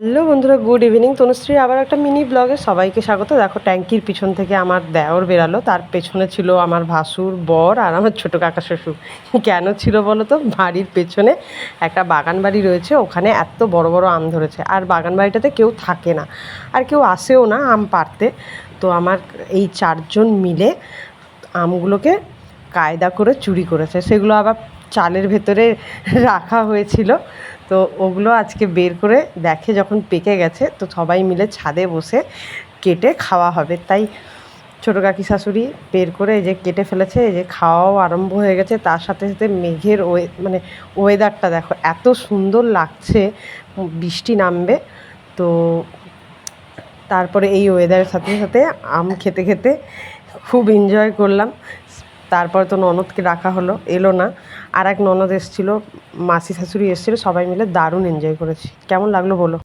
Hello বন্ধুরা, good evening. Tanushree আবার একটা মিনি ব্লগে সবাইকে স্বাগত। দেখো, ট্যাঙ্কির পিছন থেকে আমার দেওর বেরালো, তার পেছনে ছিল আমার ভাসুর, বর আর আমার ছোটো কাকা শ্বশুর। কেন ছিল বলো তো? বাড়ির পেছনে একটা বাগান বাড়ি রয়েছে, ওখানে এত বড় বড় আম ধরেছে, আর বাগান বাড়িটাতে কেউ থাকে না আর কেউ আসেও না আম পাড়তে। তো আমার এই চারজন মিলে আমগুলোকে কায়দা করে চুরি করেছে, সেগুলো আবার চালের ভেতরে রাখা হয়েছিল। তো ওগুলো আজকে বের করে দেখে যখন পেকে গেছে, তো সবাই মিলে ছাদে বসে কেটে খাওয়া হবে। তাই ছোটো কাকি শাশুড়ি বের করে এই যে কেটে ফেলেছে, এই যে খাওয়াও আরম্ভ হয়ে গেছে। তার সাথে সাথে মেঘের ওয়েদারটা দেখো, এত সুন্দর লাগছে, বৃষ্টি নামবে। তো তারপরে এই ওয়েদারের সাথে সাথে আম খেতে খেতে খুব এনজয় করলাম। তারপর তো ননদকে রাখা হলো, এলো না। আর এক ননদ এসেছিলো, মাসি শাশুড়ি এসেছিলো, সবাই মিলে দারুণ এনজয় করেছি। কেমন লাগলো বলো?